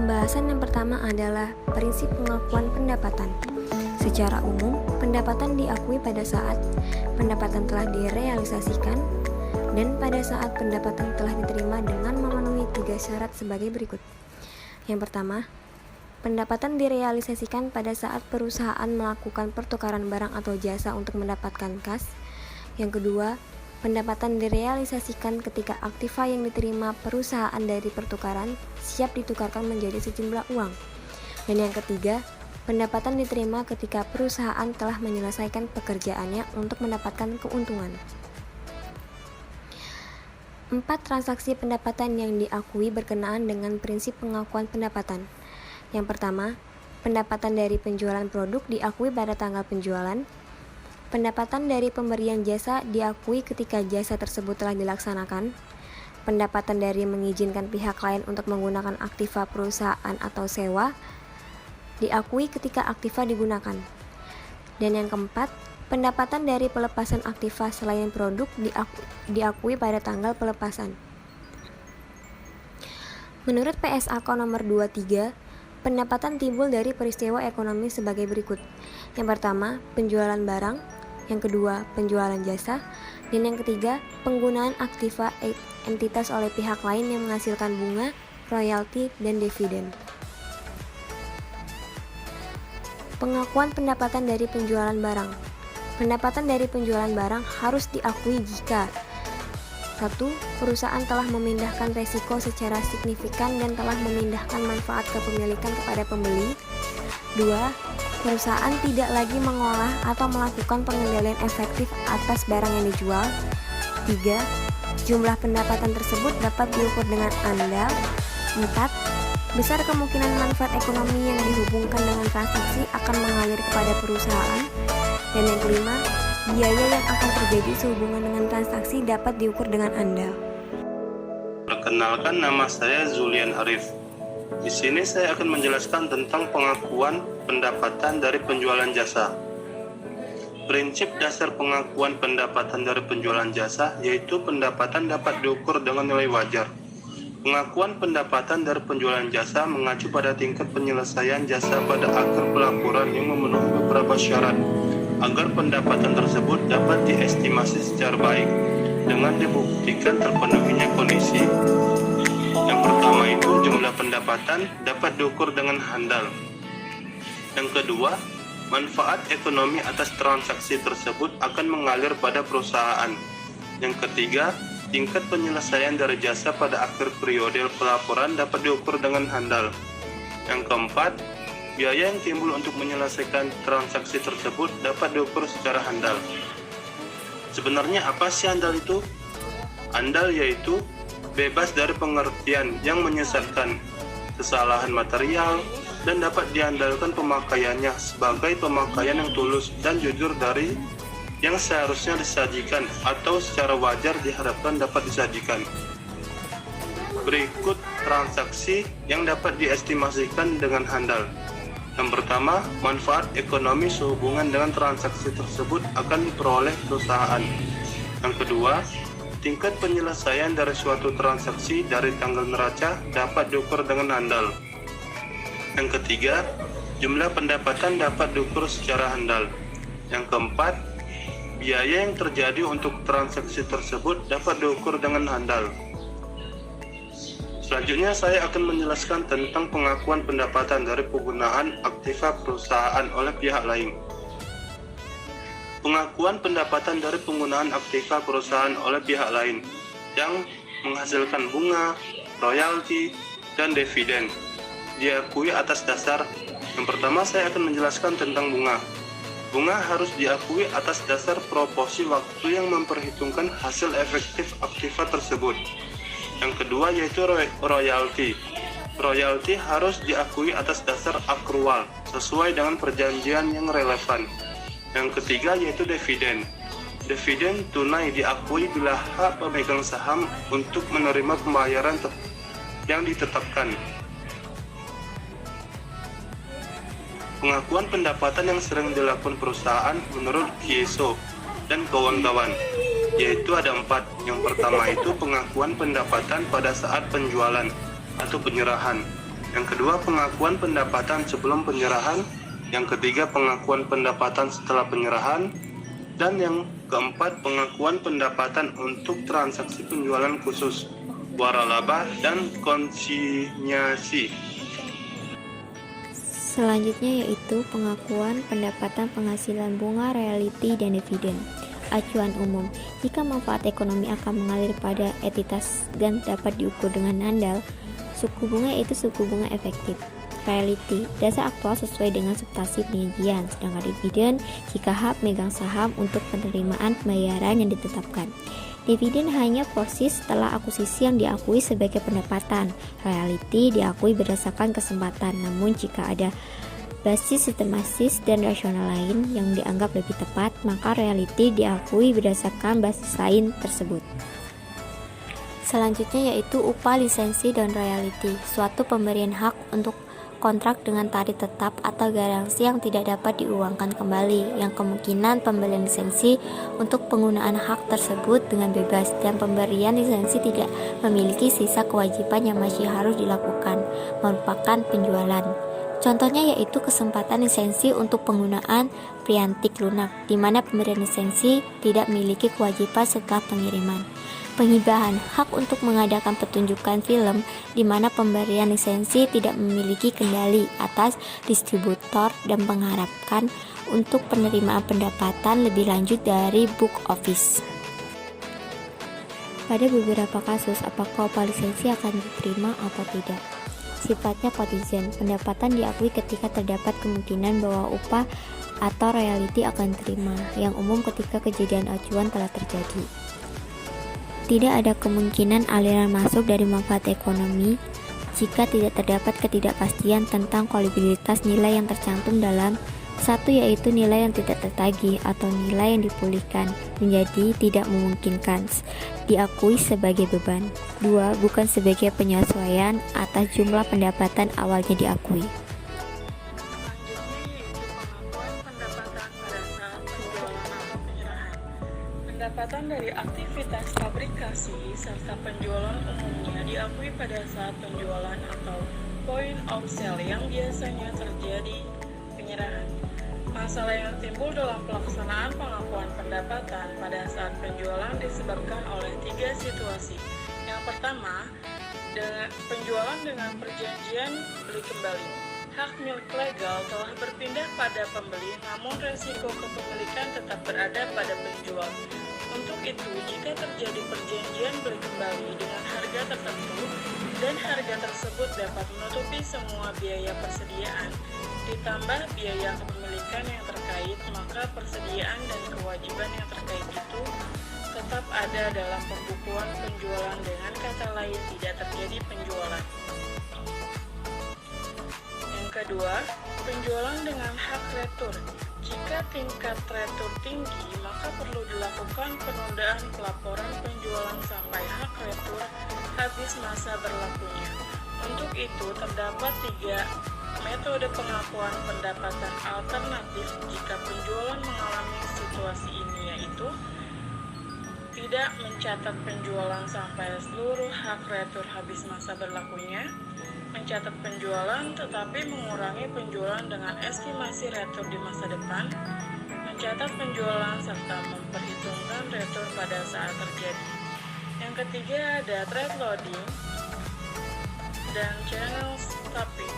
Pembahasan yang pertama adalah prinsip pengakuan pendapatan. Secara umum, pendapatan diakui pada saat pendapatan telah direalisasikan dan pada saat pendapatan telah diterima dengan memenuhi 3 syarat sebagai berikut. Yang pertama, pendapatan direalisasikan pada saat perusahaan melakukan pertukaran barang atau jasa untuk mendapatkan kas. Yang kedua, pendapatan direalisasikan ketika aktiva yang diterima perusahaan dari pertukaran siap ditukarkan menjadi sejumlah uang. Dan yang ketiga, pendapatan diterima ketika perusahaan telah menyelesaikan pekerjaannya untuk mendapatkan keuntungan. 4 transaksi pendapatan yang diakui berkenaan dengan prinsip pengakuan pendapatan. Yang pertama, pendapatan dari penjualan produk diakui pada tanggal penjualan. Pendapatan dari pemberian jasa diakui ketika jasa tersebut telah dilaksanakan. Pendapatan dari mengizinkan pihak lain untuk menggunakan aktiva perusahaan atau sewa diakui ketika aktiva digunakan. Dan yang keempat, pendapatan dari pelepasan aktiva selain produk diakui pada tanggal pelepasan. Menurut PSAK nomor 23, pendapatan timbul dari peristiwa ekonomi sebagai berikut. Yang pertama, penjualan barang. Yang kedua, penjualan jasa. Dan yang ketiga, penggunaan aktiva entitas oleh pihak lain yang menghasilkan bunga, royalti, dan dividen. Pengakuan pendapatan dari penjualan barang. Pendapatan dari penjualan barang harus diakui jika 1. Perusahaan telah memindahkan resiko secara signifikan dan telah memindahkan manfaat kepemilikan kepada pembeli. 2. Perusahaan tidak lagi mengolah atau melakukan pengendalian efektif atas barang yang dijual. 3. Jumlah pendapatan tersebut dapat diukur dengan andal. 4. Besar kemungkinan manfaat ekonomi yang dihubungkan dengan transaksi akan mengalir kepada perusahaan. Dan yang kelima, biaya yang akan terjadi sehubungan dengan transaksi dapat diukur dengan andal. Perkenalkan, nama saya Zulian Arif. Di sini saya akan menjelaskan tentang pengakuan pendapatan dari penjualan jasa. Prinsip dasar pengakuan pendapatan dari penjualan jasa yaitu pendapatan dapat diukur dengan nilai wajar. Pengakuan pendapatan dari penjualan jasa mengacu pada tingkat penyelesaian jasa pada akhir pelaporan yang memenuhi beberapa syarat agar pendapatan tersebut dapat diestimasi secara baik dengan dibuktikan terpenuhinya kondisi. Yang pertama itu jumlah pendapatan dapat diukur dengan handal. Yang kedua, manfaat ekonomi atas transaksi tersebut akan mengalir pada perusahaan. Yang ketiga, tingkat penyelesaian dari jasa pada akhir periode pelaporan dapat diukur dengan handal. Yang keempat, biaya yang timbul untuk menyelesaikan transaksi tersebut dapat diukur secara handal. Sebenarnya apa sih handal itu? Handal yaitu bebas dari pengertian yang menyesatkan, kesalahan material, dan dapat diandalkan pemakaiannya sebagai pemakaian yang tulus dan jujur dari yang seharusnya disajikan atau secara wajar diharapkan dapat disajikan. Berikut transaksi yang dapat diestimasikan dengan handal. Yang pertama, manfaat ekonomi sehubungan dengan transaksi tersebut akan diperoleh perusahaan. Yang kedua, tingkat penyelesaian dari suatu transaksi dari tanggal neraca dapat diukur dengan handal. Yang ketiga, jumlah pendapatan dapat diukur secara handal. Yang keempat, biaya yang terjadi untuk transaksi tersebut dapat diukur dengan handal. Selanjutnya saya akan menjelaskan tentang pengakuan pendapatan dari penggunaan aktiva perusahaan oleh pihak lain. Pengakuan pendapatan dari penggunaan aktiva perusahaan oleh pihak lain yang menghasilkan bunga, royalti, dan dividen diakui atas dasar. Yang pertama saya akan menjelaskan tentang bunga. Bunga harus diakui atas dasar proporsi waktu yang memperhitungkan hasil efektif aktiva tersebut. Yang kedua yaitu royalti. Royalti harus diakui atas dasar akrual sesuai dengan perjanjian yang relevan. Yang ketiga yaitu dividen. Dividen tunai diakui bila hak pemegang saham untuk menerima pembayaran yang ditetapkan. Pengakuan pendapatan yang sering dilakukan perusahaan menurut Kieso dan kawan-kawan, yaitu ada 4. Yang pertama itu pengakuan pendapatan pada saat penjualan atau penyerahan. Yang kedua, pengakuan pendapatan sebelum penyerahan. Yang ketiga, pengakuan pendapatan setelah penyerahan. Dan yang keempat, pengakuan pendapatan untuk transaksi penjualan khusus, waralaba, dan konsinyasi. Selanjutnya yaitu pengakuan pendapatan penghasilan bunga, royalti, dan dividen. Acuan umum, jika manfaat ekonomi akan mengalir pada entitas dan dapat diukur dengan andal, suku bunga yaitu suku bunga efektif. Royalti, dasar aktual sesuai dengan substansi penyajian, sedangkan dividen jika hak megang saham untuk penerimaan pembayaran yang ditetapkan. Dividen hanya porsi setelah akuisisi yang diakui sebagai pendapatan. Royalti diakui berdasarkan kesempatan, namun jika ada basis sistematis dan rasional lain yang dianggap lebih tepat, maka royalti diakui berdasarkan basis lain tersebut. Selanjutnya yaitu upah, lisensi, dan royalti, suatu pemberian hak untuk kontrak dengan tarif tetap atau garansi yang tidak dapat diuangkan kembali, yang kemungkinan pembelian lisensi untuk penggunaan hak tersebut dengan bebas, dan pemberian lisensi tidak memiliki sisa kewajiban yang masih harus dilakukan, merupakan penjualan. Contohnya yaitu kesempatan lisensi untuk penggunaan preantik lunak, di mana pemberian lisensi tidak memiliki kewajiban setelah pengiriman. Penghibahan, hak untuk mengadakan pertunjukan film, di mana pemberian lisensi tidak memiliki kendali atas distributor dan mengharapkan untuk penerimaan pendapatan lebih lanjut dari box office. Pada beberapa kasus, apakah upah lisensi akan diterima atau tidak? Sifatnya kontingent, pendapatan diakui ketika terdapat kemungkinan bahwa upah atau royalti akan diterima, yang umum ketika kejadian acuan telah terjadi. Tidak ada kemungkinan aliran masuk dari manfaat ekonomi jika tidak terdapat ketidakpastian tentang kolektibilitas nilai yang tercantum dalam satu, yaitu nilai yang tidak tertagih atau nilai yang dipulihkan menjadi tidak memungkinkan diakui sebagai beban. 2. Bukan sebagai penyesuaian atas jumlah pendapatan awalnya diakui. Pendapatan dari aktivitas fabrikasi serta penjualan umumnya diakui pada saat penjualan atau point of sale yang biasanya terjadi penyerahan. Masalah yang timbul dalam pelaksanaan pengakuan pendapatan pada saat penjualan disebabkan oleh 3 situasi. Yang pertama, penjualan dengan perjanjian beli kembali. Hak milik legal telah berpindah pada pembeli, namun resiko kepemilikan tetap berada pada penjual. Untuk itu, jika terjadi perjanjian beli kembali dengan harga tertentu dan harga tersebut dapat menutupi semua biaya persediaan, ditambah biaya kepemilikan yang terkait, maka persediaan dan kewajiban yang terkait itu tetap ada dalam pembukuan penjualan. Dengan kata lain, tidak terjadi penjualan. Yang kedua, penjualan dengan hak retur. Jika tingkat retur tinggi, maka perlu dilakukan penundaan pelaporan penjualan sampai hak retur habis masa berlakunya. Untuk itu, terdapat 3 metode pengakuan pendapatan alternatif jika penjualan mengalami situasi ini, yaitu tidak mencatat penjualan sampai seluruh hak retur habis masa berlakunya, mencatat penjualan tetapi mengurangi penjualan dengan estimasi retur di masa depan, mencatat penjualan serta memperhitungkan retur pada saat terjadi. Yang ketiga ada trade loading dan channel stuffing.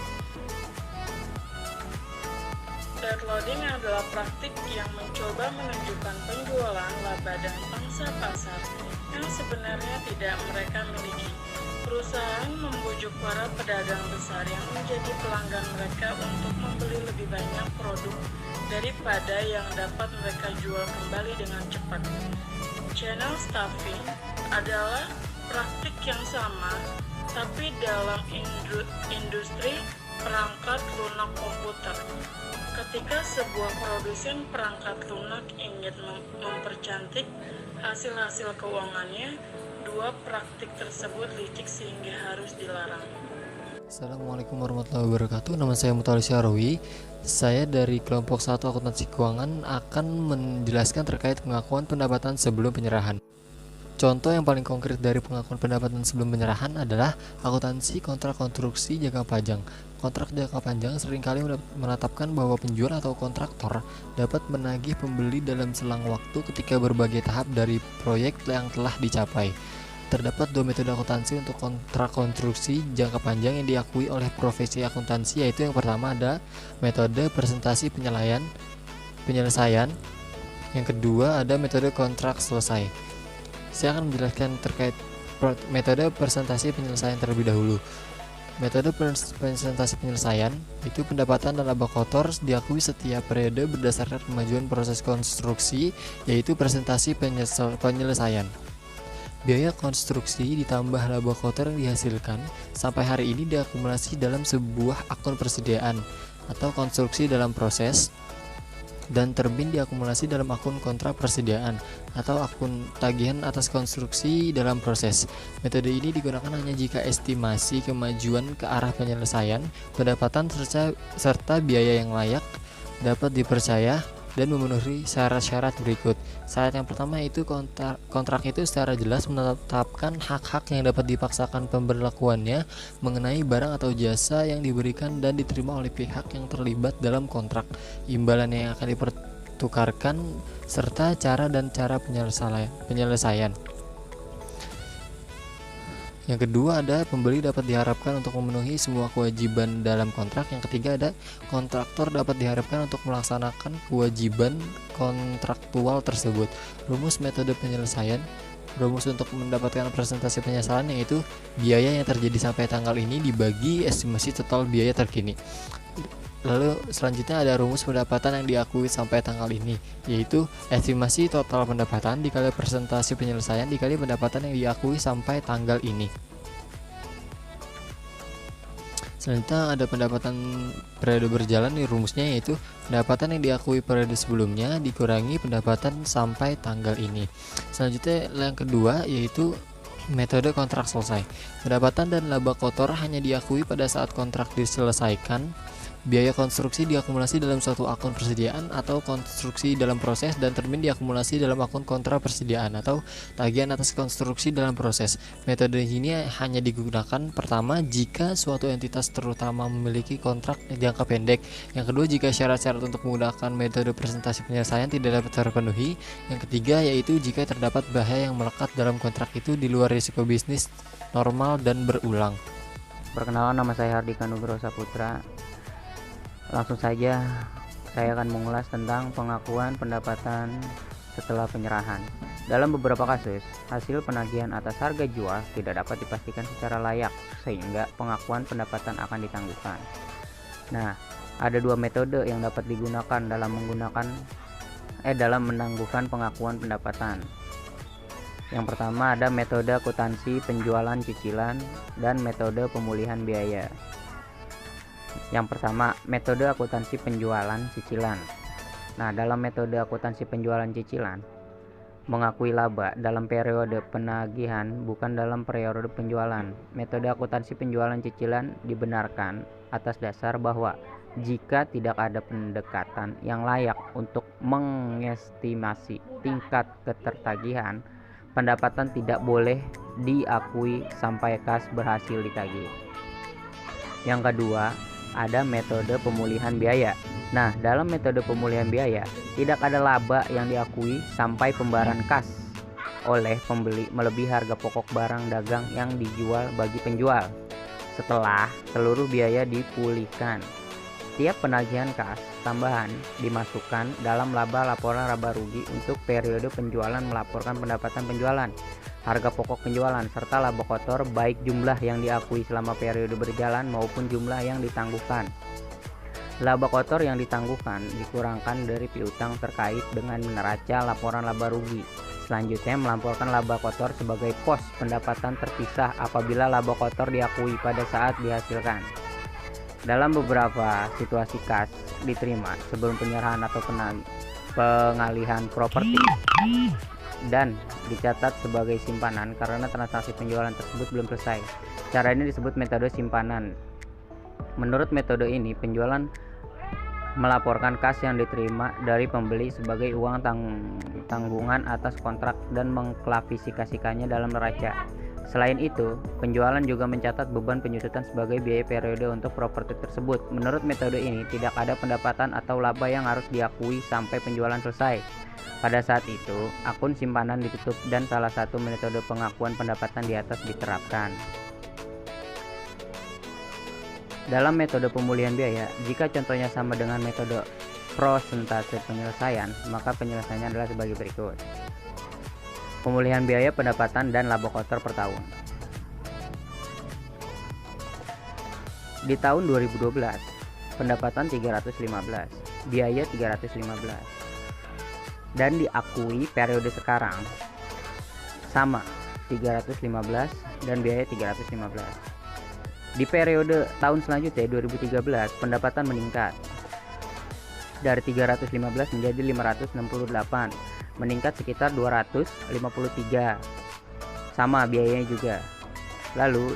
Trade loading adalah praktik yang mencoba menunjukkan penjualan, laba, dan pangsa pasar yang sebenarnya tidak mereka miliki. Perusahaan membujuk para pedagang besar yang menjadi pelanggan mereka untuk membeli lebih banyak produk daripada yang dapat mereka jual kembali dengan cepat. Channel stuffing adalah praktik yang sama, tapi dalam industri perangkat lunak komputer. Ketika sebuah produsen perangkat lunak ingin mempercantik hasil-hasil keuangannya, 2 praktik tersebut licik sehingga harus dilarang. Assalamualaikum warahmatullahi wabarakatuh. Nama saya Mutawalli Syahrawi. Saya dari kelompok 1 akuntansi keuangan akan menjelaskan terkait pengakuan pendapatan sebelum penyerahan. Contoh yang paling konkret dari pengakuan pendapatan sebelum penyerahan adalah akuntansi kontrak konstruksi jangka panjang. Kontrak jangka panjang seringkali menetapkan bahwa penjual atau kontraktor dapat menagih pembeli dalam selang waktu ketika berbagai tahap dari proyek yang telah dicapai. Terdapat dua metode akuntansi untuk kontrak konstruksi jangka panjang yang diakui oleh profesi akuntansi, yaitu yang pertama ada metode presentasi penyelesaian, yang kedua ada metode kontrak selesai. Saya akan menjelaskan terkait metode presentasi penyelesaian terlebih dahulu. Metode presentasi penyelesaian itu pendapatan dan laba kotor diakui setiap periode berdasarkan kemajuan proses konstruksi, yaitu presentasi penyelesaian. Biaya konstruksi ditambah laba kotor yang dihasilkan sampai hari ini diakumulasi dalam sebuah akun persediaan atau konstruksi dalam proses, dan terbit diakumulasi dalam akun kontrak persediaan atau akun tagihan atas konstruksi dalam proses. Metode ini digunakan hanya jika estimasi kemajuan ke arah penyelesaian pendapatan serta biaya yang layak dapat dipercaya dan memenuhi syarat-syarat berikut. Syarat yang pertama itu kontrak itu secara jelas menetapkan hak-hak yang dapat dipaksakan pemberlakuannya mengenai barang atau jasa yang diberikan dan diterima oleh pihak yang terlibat dalam kontrak, imbalan yang akan dipertukarkan, serta cara penyelesaian. Yang kedua ada pembeli dapat diharapkan untuk memenuhi semua kewajiban dalam kontrak. Yang ketiga ada kontraktor dapat diharapkan untuk melaksanakan kewajiban kontraktual tersebut. Rumus metode penyelesaian. Rumus untuk mendapatkan presentasi penyelesaian yaitu biaya yang terjadi sampai tanggal ini dibagi estimasi total biaya terkini. Lalu selanjutnya ada rumus pendapatan yang diakui sampai tanggal ini, yaitu estimasi total pendapatan dikali presentasi penyelesaian dikali pendapatan yang diakui sampai tanggal ini. Selanjutnya ada pendapatan periode berjalan, nih rumusnya yaitu pendapatan yang diakui periode sebelumnya dikurangi pendapatan sampai tanggal ini. Selanjutnya yang kedua yaitu metode kontrak selesai. Pendapatan dan laba kotor hanya diakui pada saat kontrak diselesaikan. Biaya konstruksi diakumulasi dalam suatu akun persediaan atau konstruksi dalam proses, dan termin diakumulasi dalam akun kontra persediaan atau tagihan atas konstruksi dalam proses. Metode ini hanya digunakan pertama jika suatu entitas terutama memiliki kontrak jangka pendek. Yang kedua jika syarat-syarat untuk menggunakan metode presentasi penyelesaian tidak dapat terpenuhi. Yang ketiga yaitu jika terdapat bahaya yang melekat dalam kontrak itu di luar risiko bisnis normal dan berulang. Perkenalkan, nama saya Hardika Nugroho Saputra. Langsung saja saya akan mengulas tentang pengakuan pendapatan setelah penyerahan. Dalam beberapa kasus, hasil penagihan atas harga jual tidak dapat dipastikan secara layak sehingga pengakuan pendapatan akan ditangguhkan. Nah, ada dua metode yang dapat digunakan dalam menangguhkan pengakuan pendapatan. Yang pertama ada metode akuntansi penjualan cicilan dan metode pemulihan biaya. Yang pertama, metode akuntansi penjualan cicilan. Nah, dalam metode akuntansi penjualan cicilan, mengakui laba dalam periode penagihan bukan dalam periode penjualan. Metode akuntansi penjualan cicilan dibenarkan atas dasar bahwa jika tidak ada pendekatan yang layak untuk mengestimasi tingkat ketertagihan, pendapatan tidak boleh diakui sampai kas berhasil ditagih. Yang kedua, ada metode pemulihan biaya. Nah, dalam metode pemulihan biaya, tidak ada laba yang diakui sampai pembayaran kas oleh pembeli melebihi harga pokok barang dagang yang dijual bagi penjual setelah seluruh biaya dipulihkan. Tiap penagihan kas tambahan dimasukkan dalam laba laporan laba rugi untuk periode penjualan melaporkan pendapatan penjualan, harga pokok penjualan, serta laba kotor baik jumlah yang diakui selama periode berjalan maupun jumlah yang ditangguhkan. Laba kotor yang ditangguhkan dikurangkan dari piutang terkait dengan neraca laporan laba rugi. Selanjutnya melaporkan laba kotor sebagai pos pendapatan terpisah apabila laba kotor diakui pada saat dihasilkan. Dalam beberapa situasi kas diterima sebelum penyerahan atau pengalihan properti dan dicatat sebagai simpanan karena transaksi penjualan tersebut belum selesai. Cara ini disebut metode simpanan. Menurut metode ini, penjualan melaporkan kas yang diterima dari pembeli sebagai uang tanggungan atas kontrak dan mengklasifikasikannya dalam neraca. Selain itu, penjualan juga mencatat beban penyusutan sebagai biaya periode untuk properti tersebut. Menurut metode ini, tidak ada pendapatan atau laba yang harus diakui sampai penjualan selesai. Pada saat itu, akun simpanan ditutup dan salah satu metode pengakuan pendapatan di atas diterapkan. Dalam metode pemulihan biaya, jika contohnya sama dengan metode prosentase penyelesaian, maka penyelesaiannya adalah sebagai berikut. Pemulihan biaya pendapatan dan laba kotor per tahun. Di tahun 2012, pendapatan 315, biaya 315. Dan diakui periode sekarang sama 315 dan biaya 315. Di periode tahun selanjutnya 2013, pendapatan meningkat dari 315 menjadi 568, meningkat sekitar 253, sama biayanya juga. Lalu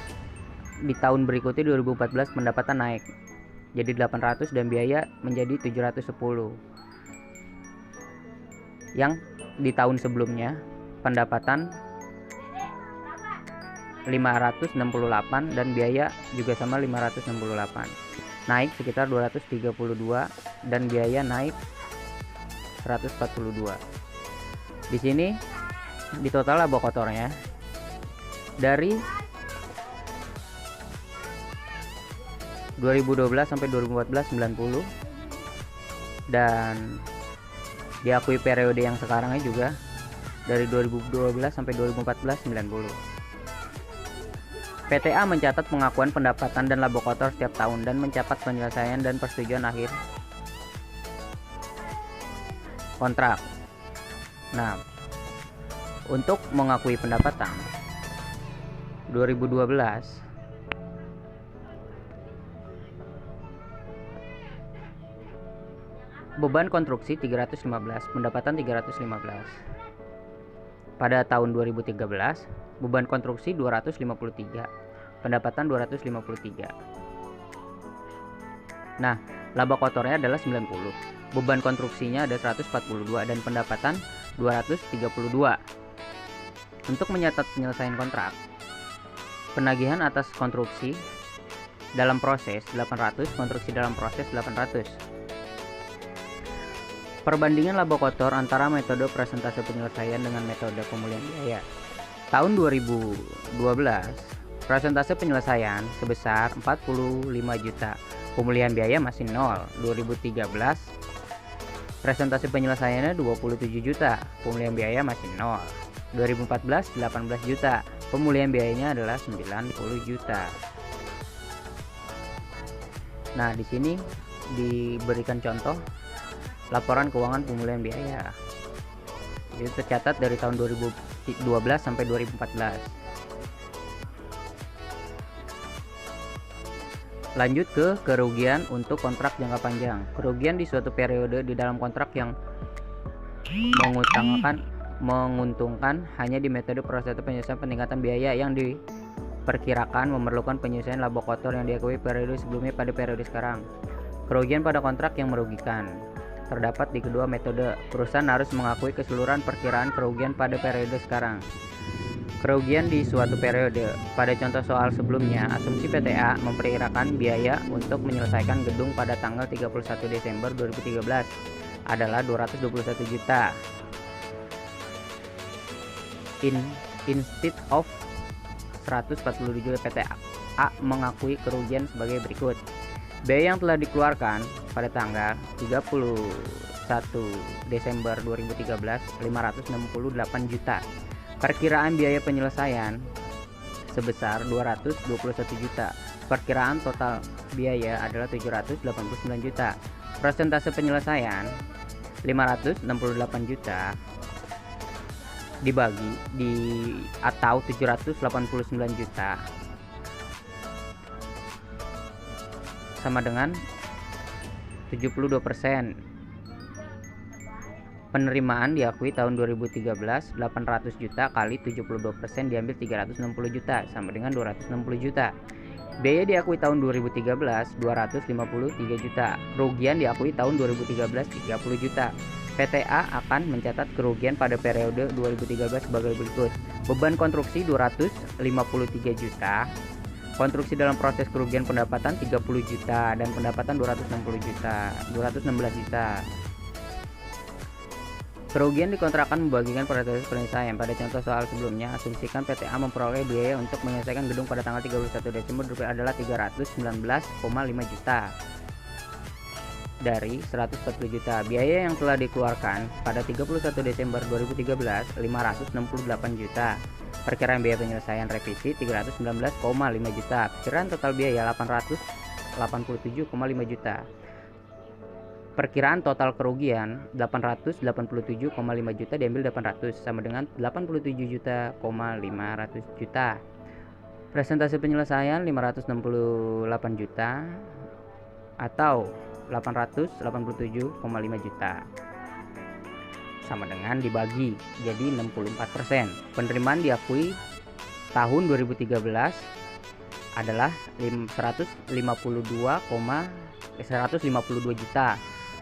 di tahun berikutnya 2014 pendapatan naik jadi 800 dan biaya menjadi 710. Yang di tahun sebelumnya pendapatan 568 dan biaya juga sama 568, naik sekitar 232 dan biaya naik 142. Di sini di total laba kotornya dari 2012 sampai 2014 90 dan diakui periode yang sekarangnya juga dari 2012 sampai 2014 90. PTA mencatat pengakuan pendapatan dan laba kotor setiap tahun dan mencatat penyelesaian dan persetujuan akhir kontrak. Nah, untuk mengakui pendapatan 2012 beban konstruksi 315, pendapatan 315. Pada tahun 2013, beban konstruksi 253, pendapatan 253. Nah, laba kotornya adalah 90. Beban konstruksinya ada 142 dan pendapatan 232. Untuk mencatat penyelesaian kontrak, penagihan atas konstruksi dalam proses 800, konstruksi dalam proses 800. Perbandingan laba kotor antara metode presentase penyelesaian dengan metode pemulihan biaya. Tahun 2012, presentase penyelesaian sebesar 45 juta. Pemulihan biaya masih 0. 2013, presentase penyelesaiannya 27 juta. Pemulihan biaya masih 0. 2014, 18 juta. Pemulihan biayanya adalah 90 juta. Nah, di sini diberikan contoh laporan keuangan pemulihan biaya. Itu tercatat dari tahun 2012 sampai 2014. Lanjut ke kerugian untuk kontrak jangka panjang. Kerugian di suatu periode di dalam kontrak yang menguntungkan hanya di metode proses penyelesaian peningkatan biaya yang diperkirakan memerlukan penyelesaian laba kotor yang diakui periode sebelumnya pada periode sekarang. Kerugian pada kontrak yang merugikan terdapat di kedua metode. Perusahaan harus mengakui keseluruhan perkiraan kerugian pada periode sekarang. Kerugian di suatu periode. Pada contoh soal sebelumnya, asumsi PTA memperkirakan biaya untuk menyelesaikan gedung pada tanggal 31 Desember 2013 adalah 221 juta. Instead of 142 juta, PTA mengakui kerugian sebagai berikut. Biaya yang telah dikeluarkan pada tanggal 31 Desember 2013 568 juta. Perkiraan biaya penyelesaian sebesar 221 juta. Perkiraan total biaya adalah 789 juta. Persentase penyelesaian 568 juta dibagi atau 789 juta sama dengan 72%. Penerimaan diakui tahun 2013 800 juta kali 72% diambil 360 juta sama dengan 260 juta. Biaya diakui tahun 2013 253 juta. Kerugian diakui tahun 2013 30 juta. PTA akan mencatat kerugian pada periode 2013 sebagai berikut. Beban konstruksi 253 juta. Konstruksi dalam proses kerugian pendapatan 30 juta dan pendapatan 216 juta. Kerugian dikontrakkan membagikan pada proses penyelesaian. Pada contoh soal sebelumnya, asumsikan PTA memperoleh biaya untuk menyelesaikan gedung pada tanggal 31 Desember adalah 319,5 juta dari 140 juta. Biaya yang telah dikeluarkan pada 31 Desember 2013 568 juta. Perkiraan biaya penyelesaian revisi 319,5 juta. Perkiraan total biaya 887,5 juta. Perkiraan total kerugian 887,5 juta diambil 800 sama dengan 87,5 juta. Presentasi penyelesaian 568 juta atau 887,5 juta sama dengan dibagi jadi 64%. Penerimaan diakui tahun 2013 adalah 152 juta.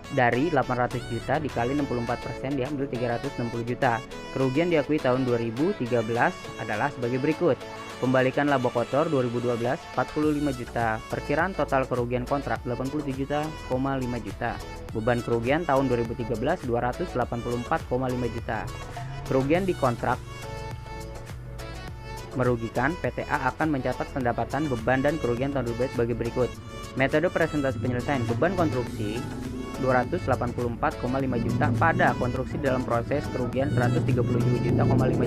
Dari 800 juta dikali 64% diambil 360 juta. Kerugian diakui tahun 2013 adalah sebagai berikut. Pembalikan laba kotor 2012 45 juta. Perkiraan total kerugian kontrak 87,5 juta. Beban kerugian tahun 2013 284,5 juta. Kerugian di kontrak merugikan. PTA akan mencatat pendapatan, beban, dan kerugian tahun 2012 sebagai berikut. Metode presentasi penyelesaian beban konstruksi 284,5 juta pada konstruksi dalam proses kerugian 137,5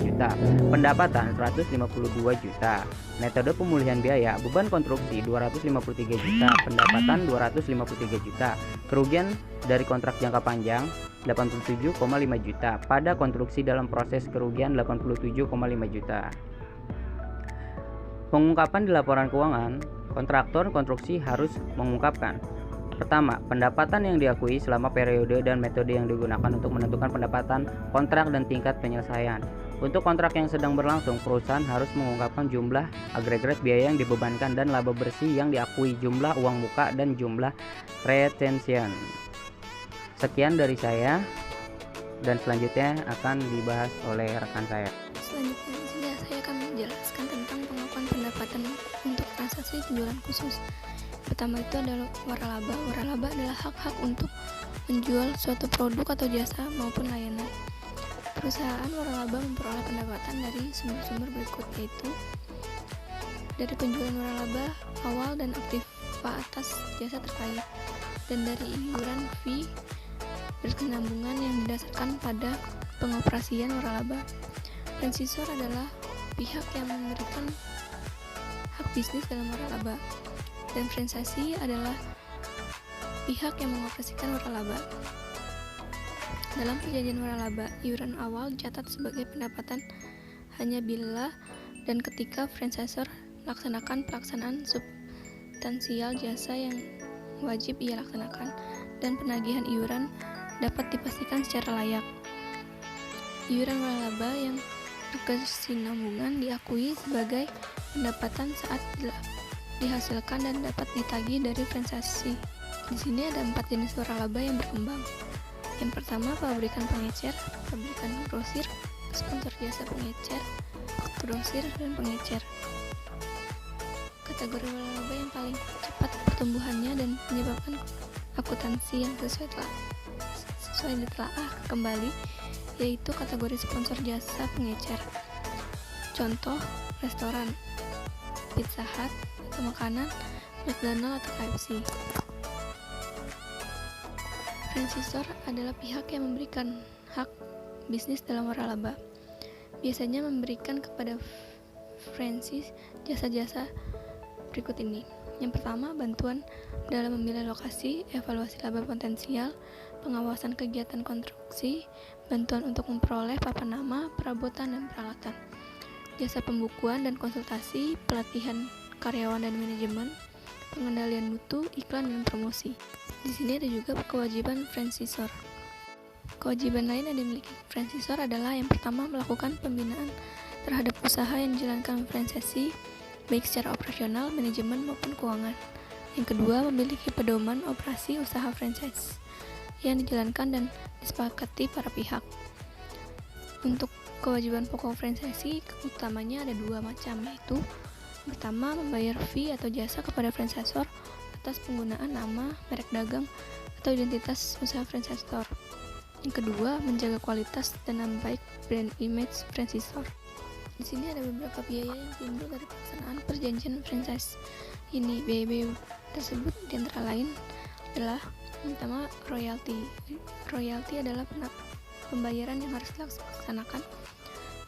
juta, pendapatan 152 juta. Metode pemulihan biaya beban konstruksi 253 juta, pendapatan 253 juta. Kerugian dari kontrak jangka panjang 87,5 juta pada konstruksi dalam proses kerugian 87,5 juta. Pengungkapan di laporan keuangan, kontraktor konstruksi harus mengungkapkan: pertama, pendapatan yang diakui selama periode dan metode yang digunakan untuk menentukan pendapatan kontrak dan tingkat penyelesaian. Untuk kontrak yang sedang berlangsung, perusahaan harus mengungkapkan jumlah agregat biaya yang dibebankan dan laba bersih yang diakui, jumlah uang muka, dan jumlah retention. Sekian dari saya, dan selanjutnya akan dibahas oleh rekan saya. Selanjutnya di sini saya akan menjelaskan tentang pengakuan pendapatan untuk transaksi penjualan khusus. Pertama itu adalah waralaba. Waralaba adalah hak-hak untuk menjual suatu produk atau jasa maupun layanan. Perusahaan waralaba memperoleh pendapatan dari sumber-sumber berikut, yaitu dari penjualan waralaba awal dan aktiva atas jasa terkait, dan dari iuran fee berkesinambungan yang didasarkan pada pengoperasian waralaba. Franchisor adalah pihak yang memberikan hak bisnis dalam waralaba, dan franchisee adalah pihak yang mengoperasikan waralaba. Dalam perjanjian waralaba, iuran awal dicatat sebagai pendapatan hanya bila dan ketika franchisor melaksanakan pelaksanaan substansial jasa yang wajib ia laksanakan, dan penagihan iuran dapat dipastikan secara layak. Iuran waralaba yang berkesinambungan diakui sebagai pendapatan saat dihasilkan dan dapat ditagih dari franchisee. Di sini ada 4 jenis waralaba yang berkembang. Yang pertama, pabrikan pengecer, pabrikan grosir, sponsor jasa pengecer, grosir, dan pengecer. Kategori waralaba yang paling cepat pertumbuhannya dan menyebabkan akuntansi yang sesuai ditelaah kembali, yaitu kategori sponsor jasa pengecer. Contoh, restoran, Pizza Hut, atau makanan, McDonald atau KFC. Franchisor adalah pihak yang memberikan hak bisnis dalam waralaba. Biasanya memberikan kepada franchise jasa-jasa berikut ini. Yang pertama, bantuan dalam memilih lokasi, evaluasi laba potensial, pengawasan kegiatan konstruksi, bantuan untuk memperoleh papan nama, perabotan, dan peralatan, jasa pembukuan dan konsultasi, pelatihan karyawan dan manajemen, pengendalian mutu, iklan, dan promosi. Di sini ada juga kewajiban franchisor. Kewajiban lain yang dimiliki franchisor adalah yang pertama, melakukan pembinaan terhadap usaha yang dijalankan franchisee baik secara operasional, manajemen, maupun keuangan. Yang kedua, memiliki pedoman operasi usaha franchise yang dijalankan dan disepakati para pihak. Untuk kewajiban pokok franchisee utamanya ada dua macam, yaitu pertama, membayar fee atau jasa kepada franchisor atas penggunaan nama, merek dagang, atau identitas usaha franchisor. Yang kedua, menjaga kualitas dan nama baik brand image franchisor. Di sini ada beberapa biaya yang timbul dari pelaksanaan perjanjian franchise ini. Biaya tersebut antara lain adalah pertama, royalti. Royalti adalah pembayaran yang harus dilaksanakan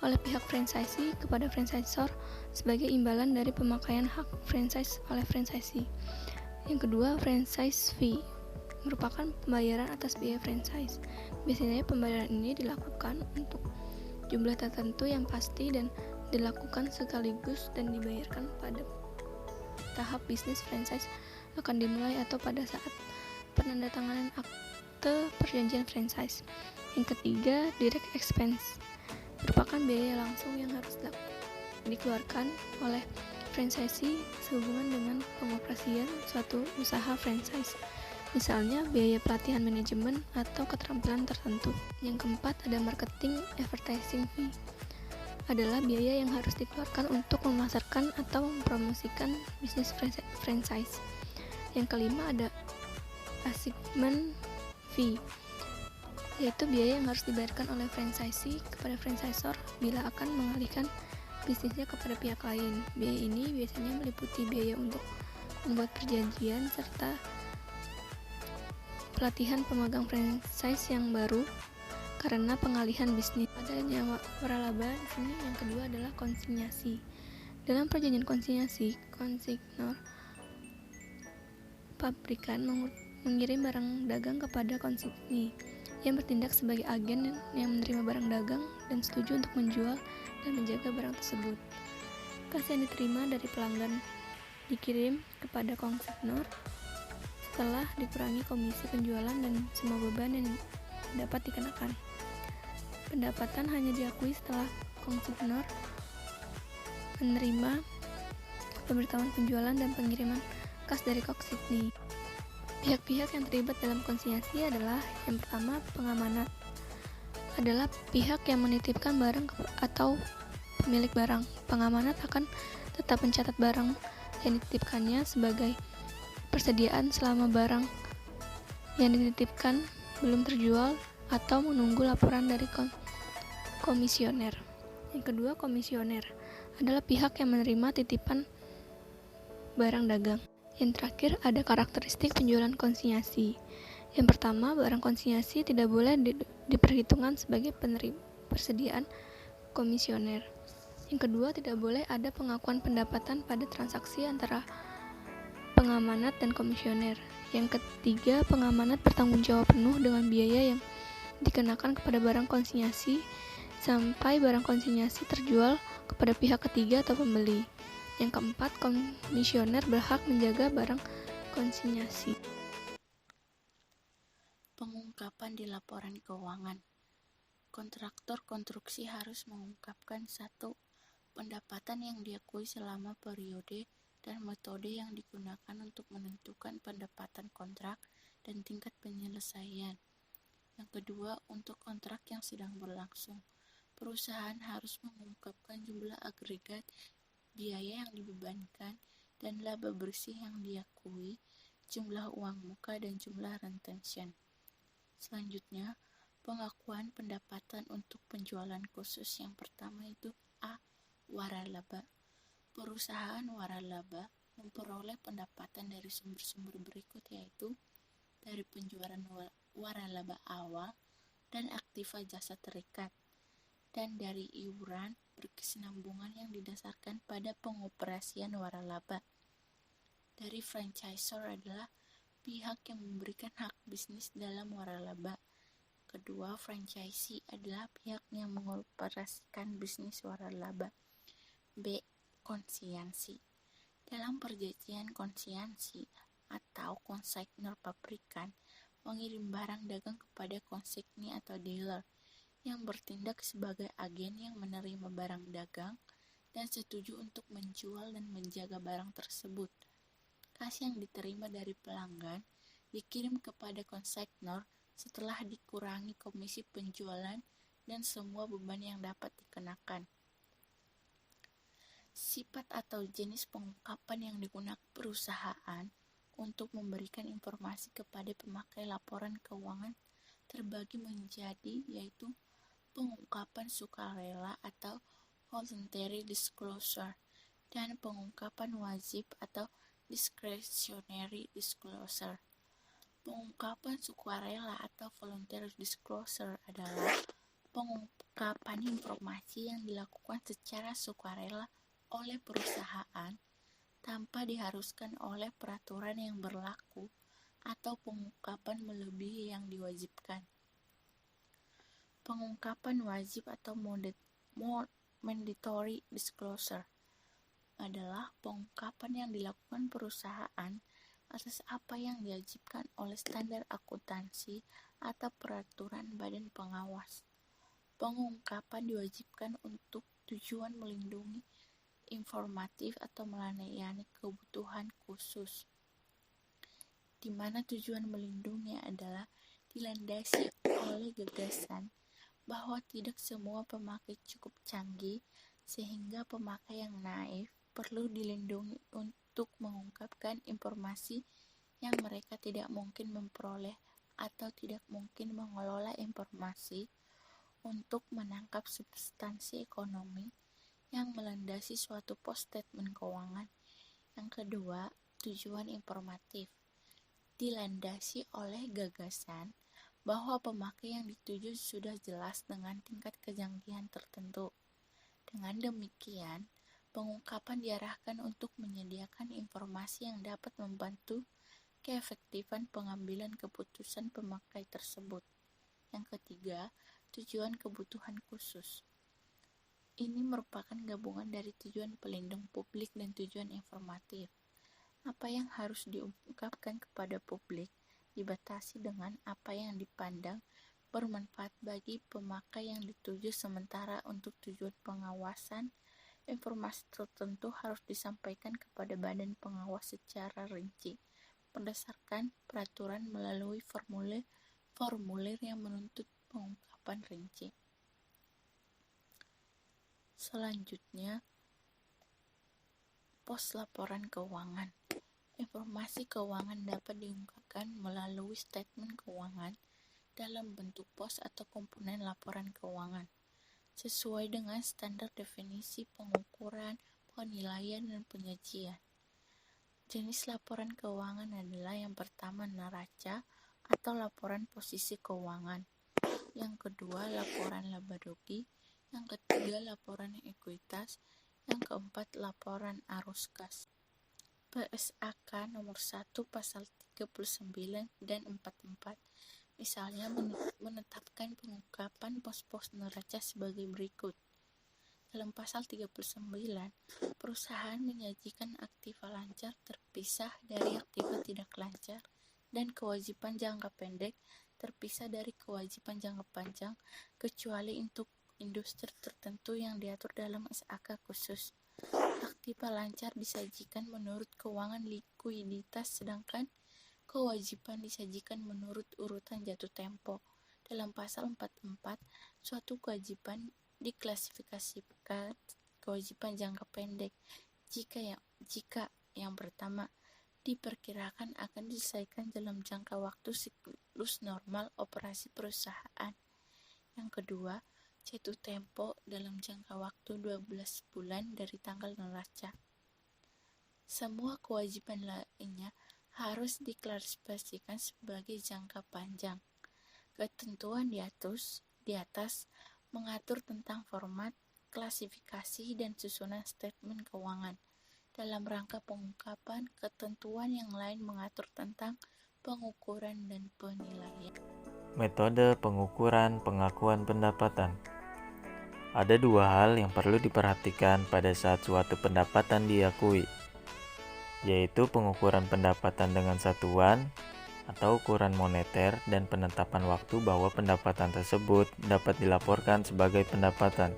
oleh pihak franchisee kepada franchisor sebagai imbalan dari pemakaian hak franchise oleh franchisee. Yang kedua, franchise fee merupakan pembayaran atas biaya franchise. Biasanya pembayaran ini dilakukan untuk jumlah tertentu yang pasti dan dilakukan sekaligus dan dibayarkan pada tahap bisnis franchise akan dimulai atau pada saat penandatanganan akte perjanjian franchise. Yang ketiga, direct expense merupakan biaya langsung yang harus dikeluarkan oleh franchisee sehubungan dengan pengoperasian suatu usaha franchise, misalnya biaya pelatihan manajemen atau keterampilan tertentu. Yang keempat, ada marketing advertising fee, adalah biaya yang harus dikeluarkan untuk memasarkan atau mempromosikan bisnis franchise. Yang kelima, ada assignment fee, yaitu biaya yang harus dibayarkan oleh franchisee kepada franchisor bila akan mengalihkan bisnisnya kepada pihak lain. Biaya ini biasanya meliputi biaya untuk membuat perjanjian serta pelatihan pemegang franchise yang baru karena pengalihan bisnis. Adanya waralaba di sini. Yang kedua adalah konsinyasi. Dalam perjanjian konsinyasi, konsignor pabrikan mengirim barang dagang kepada konsigni yang bertindak sebagai agen yang menerima barang dagang dan setuju untuk menjual dan menjaga barang tersebut. Kas yang diterima dari pelanggan dikirim kepada konsignor setelah dikurangi komisi penjualan dan semua beban yang dapat dikenakan. Pendapatan hanya diakui setelah konsignor menerima pemberitahuan penjualan dan pengiriman kas dari konsigni. Pihak-pihak yang terlibat dalam konsinyasi adalah yang pertama, pengamanat adalah pihak yang menitipkan barang atau pemilik barang. Pengamanat akan tetap mencatat barang yang dititipkannya sebagai persediaan selama barang yang dititipkan belum terjual atau menunggu laporan dari komisioner. Yang kedua, komisioner adalah pihak yang menerima titipan barang dagang. Yang terakhir, ada karakteristik penjualan konsinyasi. Yang pertama, barang konsinyasi tidak boleh diperhitungkan sebagai persediaan komisioner. Yang kedua, tidak boleh ada pengakuan pendapatan pada transaksi antara pengamanat dan komisioner. Yang ketiga, pengamanat bertanggung jawab penuh dengan biaya yang dikenakan kepada barang konsinyasi sampai barang konsinyasi terjual kepada pihak ketiga atau pembeli. Yang keempat, komisioner berhak menjaga barang konsinyasi. Pengungkapan di laporan keuangan. Kontraktor konstruksi harus mengungkapkan satu, pendapatan yang diakui selama periode dan metode yang digunakan untuk menentukan pendapatan kontrak dan tingkat penyelesaian. Yang kedua, untuk kontrak yang sedang berlangsung, perusahaan harus mengungkapkan jumlah agregat biaya yang dibebankan dan laba bersih yang diakui, jumlah uang muka dan jumlah retention. Selanjutnya, pengakuan pendapatan untuk penjualan khusus. Yang pertama itu A. Waralaba. Perusahaan waralaba memperoleh pendapatan dari sumber-sumber berikut, yaitu dari penjualan waralaba awal dan aktiva jasa terikat, dan dari iuran berkesinambungan yang didasarkan pada pengoperasian waralaba. Dari franchisor adalah pihak yang memberikan hak bisnis dalam waralaba. Kedua, franchisee adalah pihak yang mengoperasikan bisnis waralaba. B. Konsinyasi. Dalam perjanjian konsinyasi atau konsignor pabrikan mengirim barang dagang kepada konsigni atau dealer yang bertindak sebagai agen yang menerima barang dagang dan setuju untuk menjual dan menjaga barang tersebut. Kas yang diterima dari pelanggan dikirim kepada konsignor setelah dikurangi komisi penjualan dan semua beban yang dapat dikenakan. Sifat atau jenis pengungkapan yang digunakan perusahaan untuk memberikan informasi kepada pemakai laporan keuangan terbagi menjadi yaitu pengungkapan sukarela atau voluntary disclosure dan pengungkapan wajib atau discretionary disclosure. Pengungkapan sukarela atau voluntary disclosure adalah pengungkapan informasi yang dilakukan secara sukarela oleh perusahaan tanpa diharuskan oleh peraturan yang berlaku atau pengungkapan melebihi yang diwajibkan. Pengungkapan wajib atau mandatory disclosure adalah pengungkapan yang dilakukan perusahaan atas apa yang diwajibkan oleh standar akuntansi atau peraturan badan pengawas. Pengungkapan diwajibkan untuk tujuan melindungi informatif atau melayani kebutuhan khusus, di mana tujuan melindungi adalah dilandasi oleh gagasan bahwa tidak semua pemakai cukup canggih sehingga pemakai yang naif perlu dilindungi untuk mengungkapkan informasi yang mereka tidak mungkin memperoleh atau tidak mungkin mengelola informasi untuk menangkap substansi ekonomi yang melandasi suatu pos statement keuangan. Yang kedua, tujuan informatif dilandasi oleh gagasan bahwa pemakai yang dituju sudah jelas dengan tingkat kejanggihan tertentu. Dengan demikian, pengungkapan diarahkan untuk menyediakan informasi yang dapat membantu keefektifan pengambilan keputusan pemakai tersebut. Yang ketiga, tujuan kebutuhan khusus. Ini merupakan gabungan dari tujuan pelindung publik dan tujuan informatif. Apa yang harus diungkapkan kepada publik dibatasi dengan apa yang dipandang bermanfaat bagi pemakai yang dituju, sementara untuk tujuan pengawasan, informasi tertentu harus disampaikan kepada badan pengawas secara rinci berdasarkan peraturan melalui formulir yang menuntut pengungkapan rinci. Selanjutnya, pos laporan keuangan. Informasi keuangan dapat diungkapkan melalui statement keuangan dalam bentuk pos atau komponen laporan keuangan, sesuai dengan standar definisi pengukuran, penilaian, dan penyajian. Jenis laporan keuangan adalah yang pertama neraca atau laporan posisi keuangan, yang kedua laporan laba rugi, yang ketiga laporan ekuitas, yang keempat laporan arus kas. PSAK nomor 1 pasal 39 dan 44 misalnya menetapkan pengungkapan pos-pos neraca sebagai berikut. Dalam pasal 39, perusahaan menyajikan aktiva lancar terpisah dari aktiva tidak lancar dan kewajiban jangka pendek terpisah dari kewajiban jangka panjang kecuali untuk industri tertentu yang diatur dalam SAK khusus. Aktiva lancar disajikan menurut keuangan likuiditas, sedangkan kewajiban disajikan menurut urutan jatuh tempo. Dalam pasal 44, suatu kewajiban diklasifikasikan kewajiban jangka pendek jika yang pertama diperkirakan akan diselesaikan dalam jangka waktu siklus normal operasi perusahaan. Yang kedua, jatuh tempo dalam jangka waktu 12 bulan dari tanggal neraca. Semua kewajiban lainnya harus diklasifikasikan sebagai jangka panjang. Ketentuan di atas mengatur tentang format, klasifikasi, dan susunan statement keuangan. Dalam rangka pengungkapan, ketentuan yang lain mengatur tentang pengukuran dan penilaian. Metode pengukuran pengakuan pendapatan. Ada dua hal yang perlu diperhatikan pada saat suatu pendapatan diakui, yaitu pengukuran pendapatan dengan satuan atau ukuran moneter dan penetapan waktu bahwa pendapatan tersebut dapat dilaporkan sebagai pendapatan.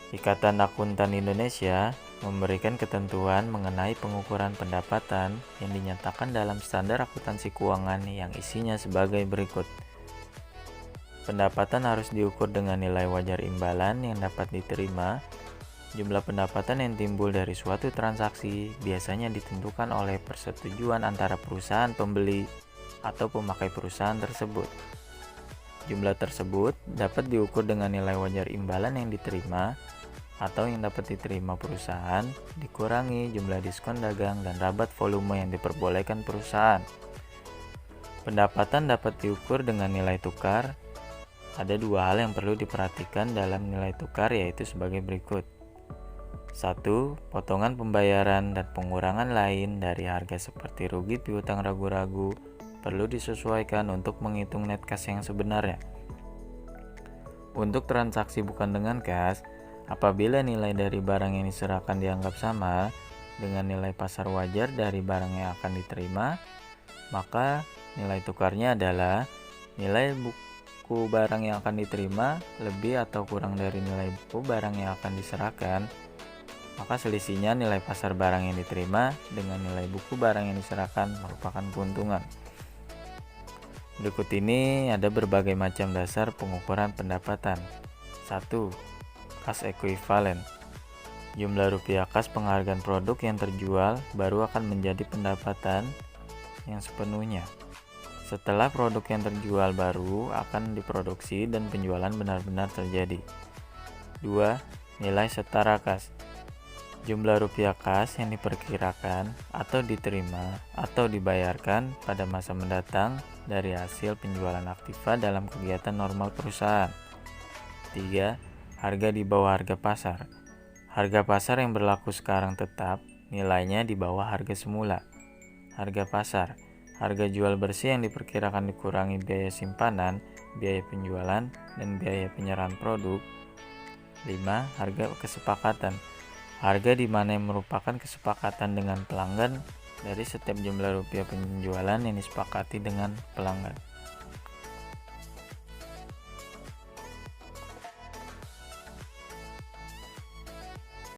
Ikatan Akuntan Indonesia memberikan ketentuan mengenai pengukuran pendapatan yang dinyatakan dalam standar akuntansi keuangan yang isinya sebagai berikut. Pendapatan harus diukur dengan nilai wajar imbalan yang dapat diterima. Jumlah pendapatan yang timbul dari suatu transaksi biasanya ditentukan oleh persetujuan antara perusahaan pembeli atau pemakai perusahaan tersebut. Jumlah tersebut dapat diukur dengan nilai wajar imbalan yang diterima atau yang dapat diterima perusahaan dikurangi jumlah diskon dagang dan rabat volume yang diperbolehkan perusahaan. Pendapatan dapat diukur dengan nilai tukar. Ada dua hal yang perlu diperhatikan dalam nilai tukar, yaitu sebagai berikut. 1. Potongan pembayaran dan pengurangan lain dari harga seperti rugi piutang ragu-ragu perlu disesuaikan untuk menghitung net cash yang sebenarnya. Untuk transaksi bukan dengan cash, apabila nilai dari barang yang diserahkan dianggap sama dengan nilai pasar wajar dari barang yang akan diterima, maka nilai tukarnya adalah nilai buku barang yang akan diterima lebih atau kurang dari nilai buku barang yang akan diserahkan. Maka selisihnya nilai pasar barang yang diterima dengan nilai buku barang yang diserahkan merupakan keuntungan. Berikut ini ada berbagai macam dasar pengukuran pendapatan. 1. Cash equivalent. Jumlah rupiah kas penghargaan produk yang terjual baru akan menjadi pendapatan yang sepenuhnya. Setelah produk yang terjual baru akan diproduksi dan penjualan benar-benar terjadi. 2. Nilai setara kas. Jumlah rupiah kas yang diperkirakan atau diterima atau dibayarkan pada masa mendatang dari hasil penjualan aktiva dalam kegiatan normal perusahaan. 3. Harga di bawah harga pasar. Harga pasar yang berlaku sekarang tetap, nilainya di bawah harga semula. Harga pasar. Harga jual bersih yang diperkirakan dikurangi biaya simpanan, biaya penjualan, dan biaya penyerahan produk. 5. Harga kesepakatan. Harga di mana yang merupakan kesepakatan dengan pelanggan dari setiap jumlah rupiah penjualan yang disepakati dengan pelanggan.